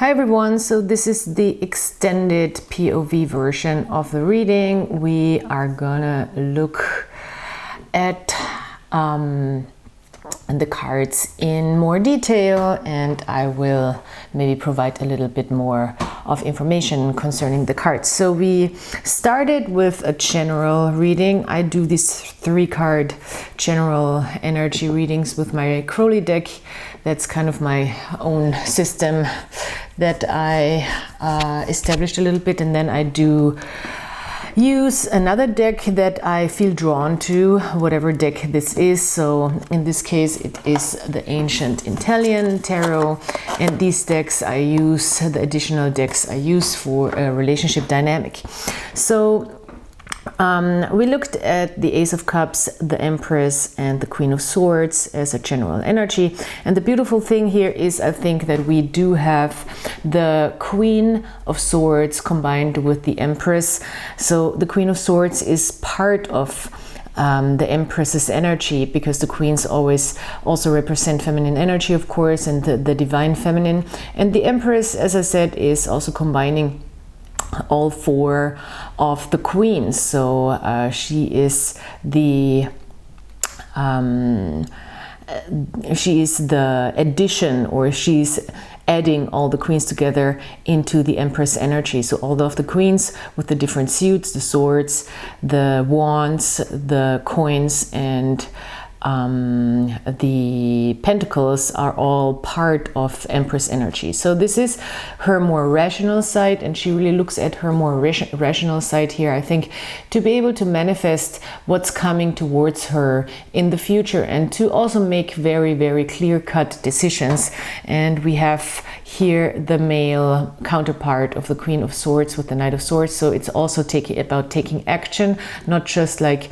Hi everyone, so this is the extended POV version of the reading. We are gonna look at the cards in more detail, and I will maybe provide a little bit more of information concerning the cards. So we started with a general reading. I do these 3-card general energy readings with my Crowley deck. That's kind of my own system that I established a little bit, and then I do use another deck that I feel drawn to, whatever deck this is. So in this case it is the Ancient Italian Tarot, and these decks I use, the additional decks I use for a relationship dynamic. So we looked at the Ace of Cups, the Empress, and the Queen of Swords as a general energy. And the beautiful thing here is, I think, that we do have the Queen of Swords combined with the Empress. So the Queen of Swords is part of the Empress's energy, because the queens always also represent feminine energy, of course, and the divine feminine. And the Empress, as I said, is also combining all 4 of the queens. So she is the addition, or she's adding all the queens together into the Empress energy. So all of the queens with the different suits, the swords, the wands, the coins, and the pentacles are all part of Empress energy. So this is her more rational side, and she really looks at her more rational side here, I think, to be able to manifest what's coming towards her in the future, and to also make very, very clear-cut decisions. And we have here the male counterpart of the Queen of Swords with the Knight of Swords. So it's also about taking action, not just like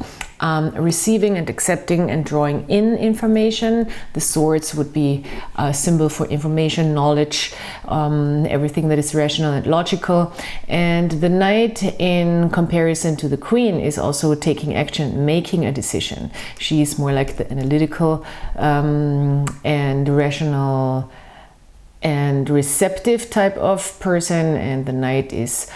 receiving and accepting and drawing in information. The swords would be a symbol for information, knowledge, everything that is rational and logical. And the knight, in comparison to the queen, is also taking action, making a decision. She is more like the analytical and rational and receptive type of person, and the knight is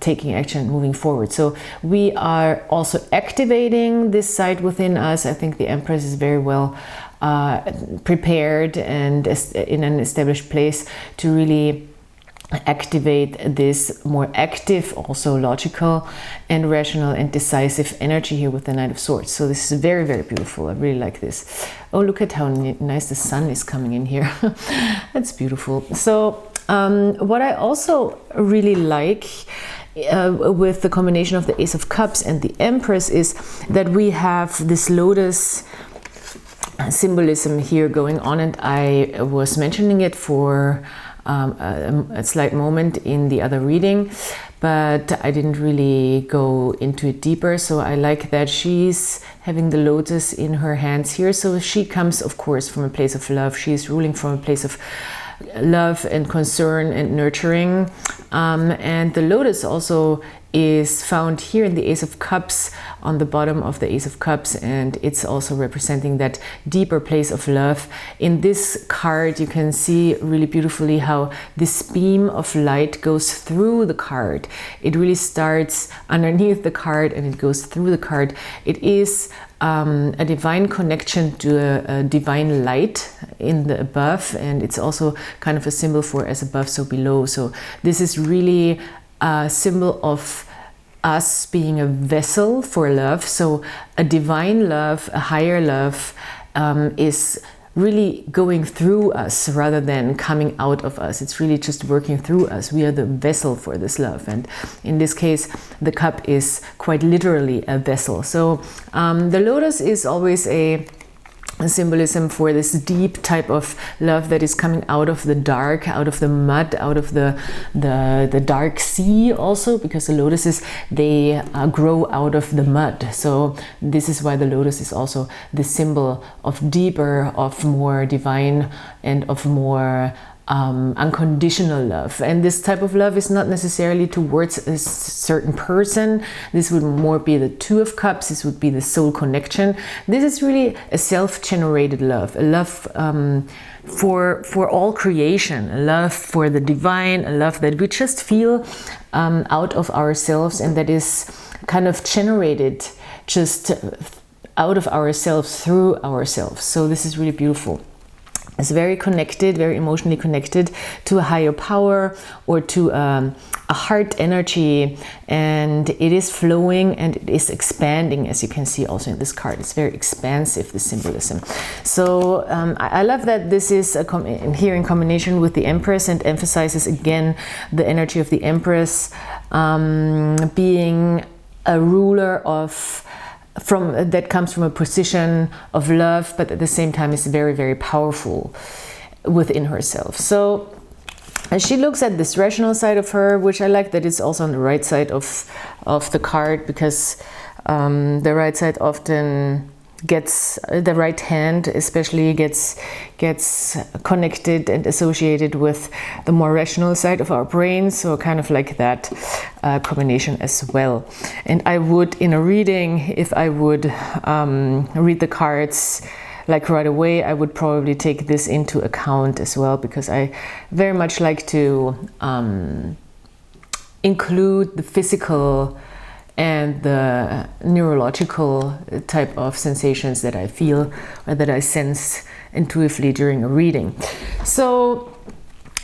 taking action, moving forward. So we are also activating this side within us. I think the Empress is very well prepared and in an established place to really activate this more active, also logical and rational and decisive energy here with the Knight of Swords. So this is very, very beautiful. I really like this. Oh, look at how nice the sun is coming in here. That's beautiful. So what I also really like with the combination of the Ace of Cups and the Empress is that we have this lotus symbolism here going on, and I was mentioning it for a slight moment in the other reading, but I didn't really go into it deeper. So I like that she's having the lotus in her hands here. So she comes, of course, from a place of love. She's ruling from a place of love and concern and nurturing, and the lotus also is found here in the Ace of Cups, on the bottom of the Ace of Cups, and it's also representing that deeper place of love. In this card you can see really beautifully how this beam of light goes through the card. It really starts underneath the card and it goes through the card. It is a divine connection to a divine light in the above, and it's also kind of a symbol for as above so below. So this is really a symbol of us being a vessel for love. So a divine love, a higher love, is really going through us rather than coming out of us. It's really just working through us. We are the vessel for this love, and in this case the cup is quite literally a vessel. So the lotus is always a symbolism for this deep type of love that is coming out of the dark, out of the mud, out of the dark sea also, because the lotuses, they grow out of the mud. So this is why the lotus is also the symbol of deeper, of more divine, and of more unconditional love. And this type of love is not necessarily towards a certain person. This would more be the Two of Cups. This would be the soul connection. This is really a self-generated love, a love for all creation, a love for the divine, a love that we just feel out of ourselves, and that is kind of generated just out of ourselves, through ourselves. So this is really beautiful. It's very connected, very emotionally connected to a higher power, or to a heart energy, and it is flowing and it is expanding, as you can see also in this card. It's very expansive, the symbolism. So I love that this is here in combination with the Empress, and emphasizes again the energy of the Empress being a ruler that comes from a position of love, but at the same time is very, very powerful within herself. So she looks at this rational side of her, which I like that it's also on the right side of the card, because the right side often gets, the right hand especially gets connected and associated with the more rational side of our brain. So kind of like that combination as well. And I would, in a reading, if I would read the cards like right away, I would probably take this into account as well, because I very much like to include the physical and the neurological type of sensations that I feel or that I sense intuitively during a reading. So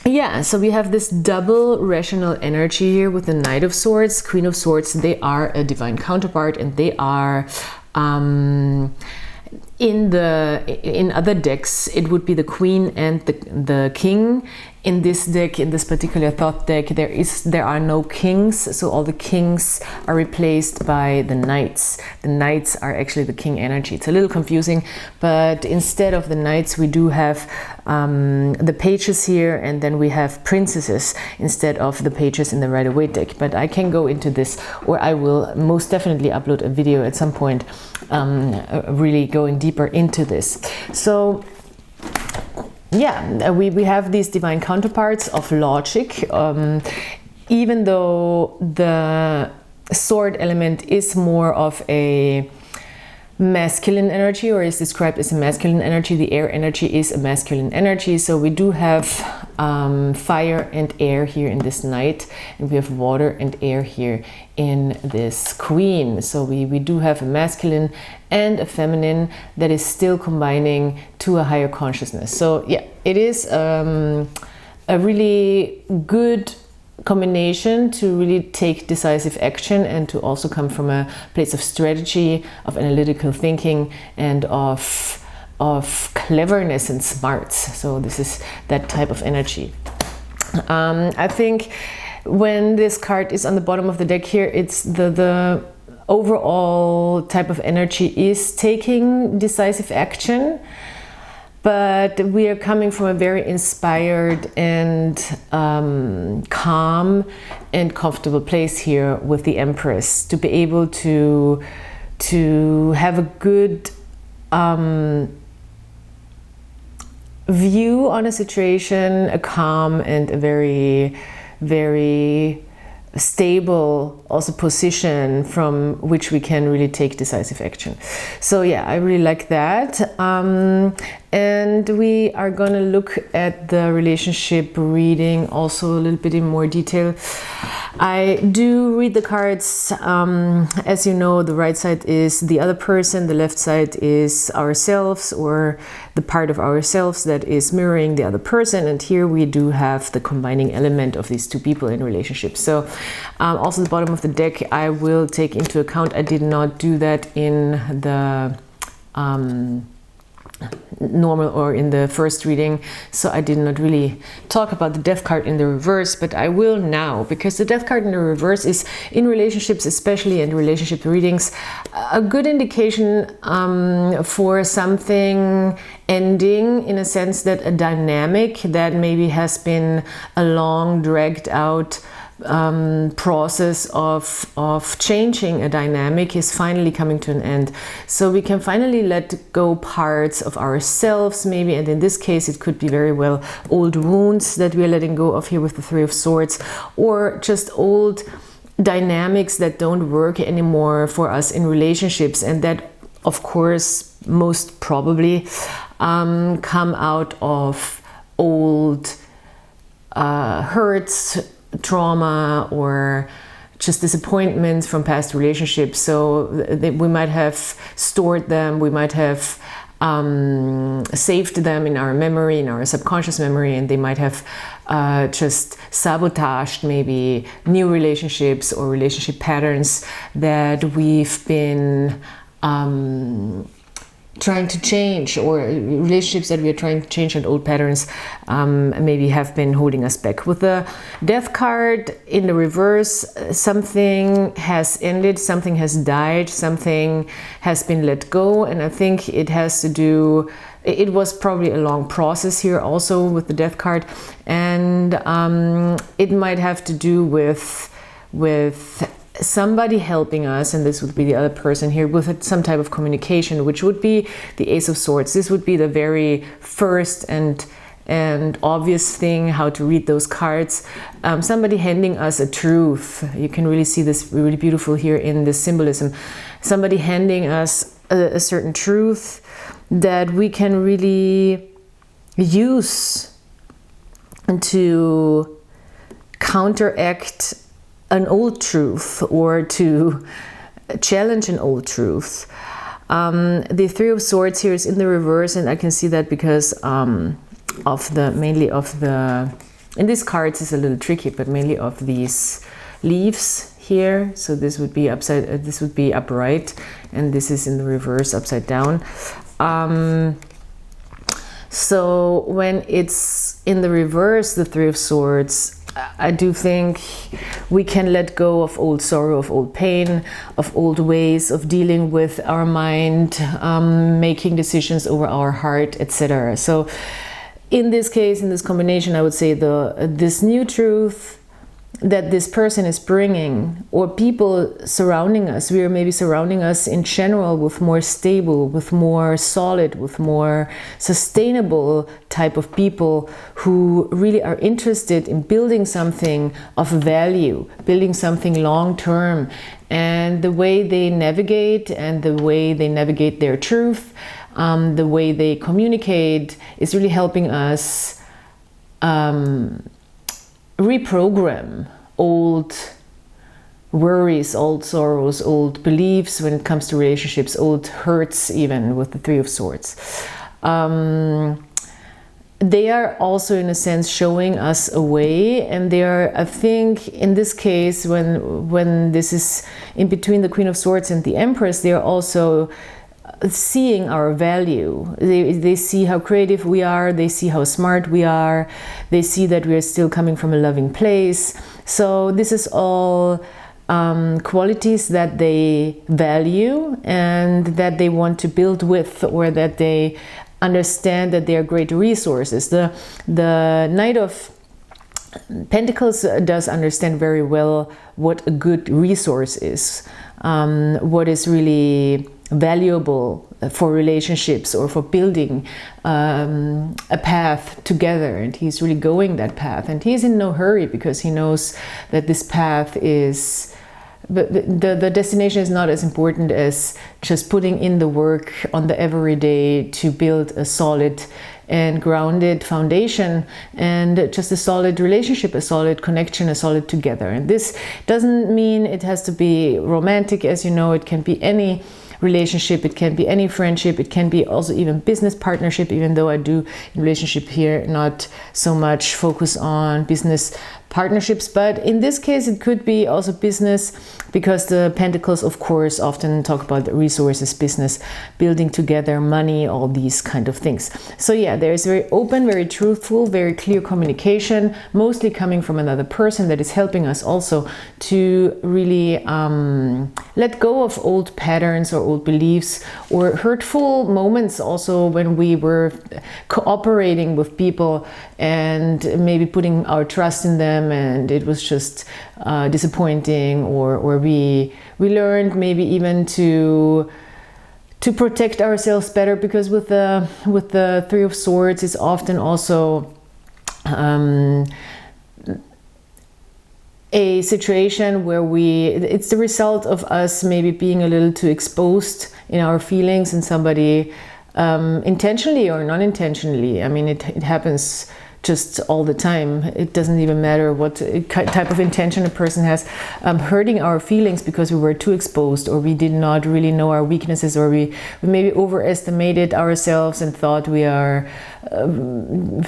yeah, so we have this double rational energy here with the Knight of Swords, Queen of Swords. They are a divine counterpart, and they are in other decks it would be the Queen and the King. In this deck, in this particular Thoth deck, there are no kings, so all the kings are replaced by the knights. The knights are actually the king energy. It's a little confusing, but instead of the knights we do have the pages here, and then we have princesses instead of the pages in the Rider-Waite deck. But I can go into this, or I will most definitely upload a video at some point really going deeper into this. So yeah, we have these divine counterparts of logic, even though the sword element is more of a masculine energy, or is described as a masculine energy. The air energy is a masculine energy. So we do have fire and air here in this Knight, and we have water and air here in this Queen. So we do have a masculine and a feminine that is still combining to a higher consciousness. So yeah, it is a really good combination to really take decisive action, and to also come from a place of strategy, of analytical thinking, and of cleverness and smarts. So this is that type of energy. I think when this card is on the bottom of the deck here, it's the overall type of energy is taking decisive action, but we are coming from a very inspired and calm and comfortable place here with the Empress, to be able to have a good view on a situation, a calm and a very, very stable also position from which we can really take decisive action. So yeah, I really like that. And we are going to look at the relationship reading also a little bit in more detail. I do read the cards, as you know, the right side is the other person, the left side is ourselves, or the part of ourselves that is mirroring the other person, and here we do have the combining element of these two people in relationships. So also the bottom of the deck I will take into account. I did not do that in the normal or in the first reading, so I did not really talk about the Death card in the reverse, but I will now, because the Death card in the reverse is in relationships, especially in relationship readings, a good indication for something ending, in a sense that a dynamic that maybe has been a long dragged out process of changing a dynamic is finally coming to an end. So we can finally let go parts of ourselves maybe, and in this case it could be very well old wounds that we are letting go of here with the Three of Swords, or just old dynamics that don't work anymore for us in relationships, and that of course most probably come out of old hurts, trauma, or just disappointments from past relationships. So we might have stored them, we might have saved them in our memory, in our subconscious memory, and they might have just sabotaged maybe new relationships or relationship patterns that we've been trying to change, or relationships that we are trying to change, and old patterns maybe have been holding us back. With the Death card in the reverse, something has ended, something has died, something has been let go, and I think it has to do, it was probably a long process here also with the Death card, and it might have to do with somebody helping us, and this would be the other person here, with some type of communication, which would be the Ace of Swords. This would be the very first and obvious thing, how to read those cards. Somebody handing us a truth. You can really see this really beautiful here in this symbolism. Somebody handing us a certain truth that we can really use to counteract an old truth, or to challenge an old truth. The Three of Swords here is in the reverse, and I can see that because mainly of the, in these cards is a little tricky, but mainly of these leaves here. So this would be upside, this would be upright, and this is in the reverse, upside down. So when it's in the reverse, the Three of Swords, I do think we can let go of old sorrow, of old pain, of old ways of dealing with our mind, making decisions over our heart, etc. So in this case, in this combination, I would say this new truth that this person is bringing, or people surrounding us, we are maybe surrounding us in general with more stable, with more solid, with more sustainable type of people who really are interested in building something of value, building something long-term. And the way they navigate, and the way they navigate their truth, the way they communicate is really helping us reprogram old worries, old sorrows, old beliefs when it comes to relationships, old hurts, even with the Three of Swords. They are also in a sense showing us a way, and they are, I think in this case, when this is in between the Queen of Swords and the Empress, they are also seeing our value. They see how creative we are, they see how smart we are, they see that we are still coming from a loving place. So this is all qualities that they value and that they want to build with, or that they understand that they are great resources. The Knight of Pentacles does understand very well what a good resource is, what is really valuable for relationships or for building a path together, and he's really going that path, and he's in no hurry because he knows that this path is the destination is not as important as just putting in the work on the everyday to build a solid and grounded foundation, and just a solid relationship, a solid connection, a solid together. And this doesn't mean it has to be romantic, as you know. It can be any relationship, it can be any friendship, it can be also even business partnership, even though I do in relationship here not so much focus on business partnerships, but in this case it could be also business, because the Pentacles of course often talk about the resources, business, building together, money, all these kind of things. So yeah, there is very open, very truthful, very clear communication, mostly coming from another person that is helping us also to really let go of old patterns or old beliefs or hurtful moments also when we were cooperating with people and maybe putting our trust in them them and it was just disappointing, or we learned maybe even to protect ourselves better, because with the Three of Swords it's often also a situation where it's the result of us maybe being a little too exposed in our feelings, and somebody intentionally or non-intentionally, I mean it happens just all the time. It doesn't even matter what type of intention a person has, hurting our feelings because we were too exposed, or we did not really know our weaknesses, or we maybe overestimated ourselves and thought we are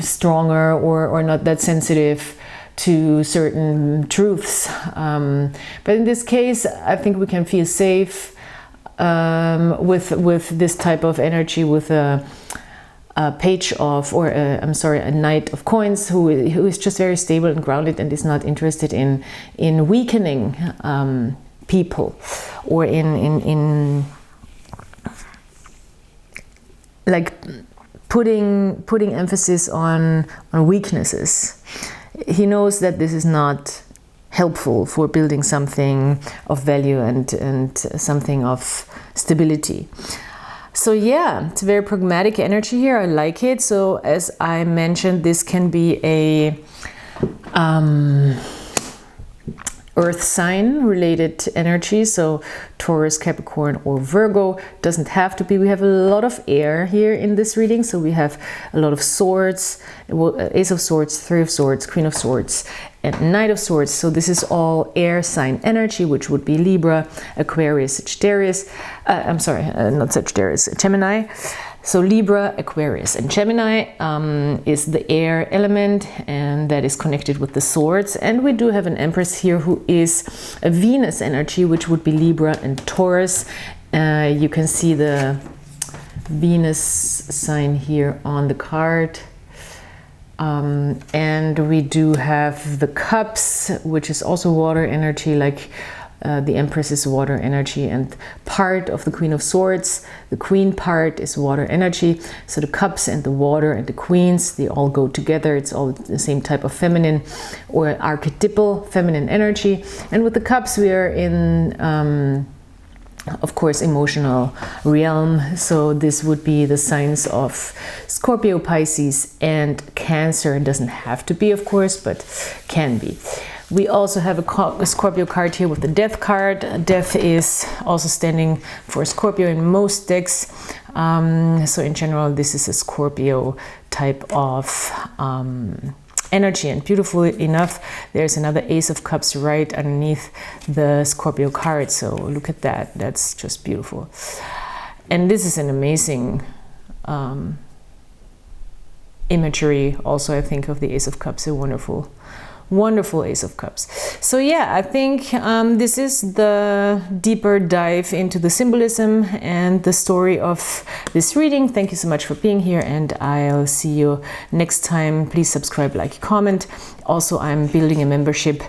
stronger or not that sensitive to certain truths. But in this case, I think we can feel safe with this type of energy, with a page of, or a knight of coins who is just very stable and grounded and is not interested in weakening people, or in like putting emphasis on weaknesses. He knows that this is not helpful for building something of value and something of stability. So yeah, it's a very pragmatic energy here. I like it. So as I mentioned, this can be a earth sign related energy. So Taurus, Capricorn or Virgo. Doesn't have to be. We have a lot of air here in this reading. So we have a lot of swords, Ace of Swords, Three of Swords, Queen of Swords and Knight of Swords. So this is all air sign energy, which would be Libra, Aquarius, Sagittarius. Not Sagittarius, Gemini. So Libra, Aquarius and Gemini is the air element, and that is connected with the swords. And we do have an Empress here who is a Venus energy, which would be Libra and Taurus. You can see the Venus sign here on the card. And we do have the Cups, which is also water energy, like the Empress is water energy, and part of the Queen of Swords, the Queen part, is water energy. So the Cups and the water and the Queens, they all go together. It's all the same type of feminine or archetypal feminine energy. And with the Cups, we are in of course, emotional realm. So this would be the signs of Scorpio, Pisces and Cancer. It doesn't have to be, of course, but can be. We also have a Scorpio card here with the Death card. Death is also standing for Scorpio in most decks. So in general, this is a Scorpio type of energy. And beautifully enough, there's another Ace of Cups right underneath the Scorpio card. So look at that. That's just beautiful. And this is an amazing imagery also, I think, of the Ace of Cups. A wonderful Ace of Cups. So yeah, I think this is the deeper dive into the symbolism and the story of this reading. Thank you so much for being here, and I'll see you next time. Please subscribe, like, comment. Also, I'm building a membership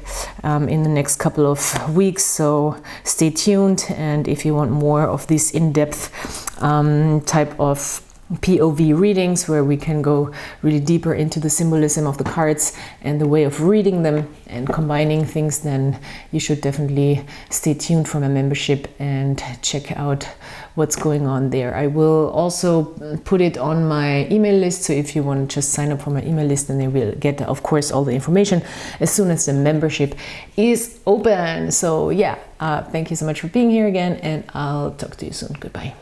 in the next couple of weeks, so stay tuned. And if you want more of this in-depth type of POV readings, where we can go really deeper into the symbolism of the cards and the way of reading them and combining things, then you should definitely stay tuned for my membership and check out what's going on there. I will also put it on my email list, so if you want to just sign up for my email list, then you will get, of course, all the information as soon as the membership is open. So yeah, thank you so much for being here again, and I'll talk to you soon. Goodbye.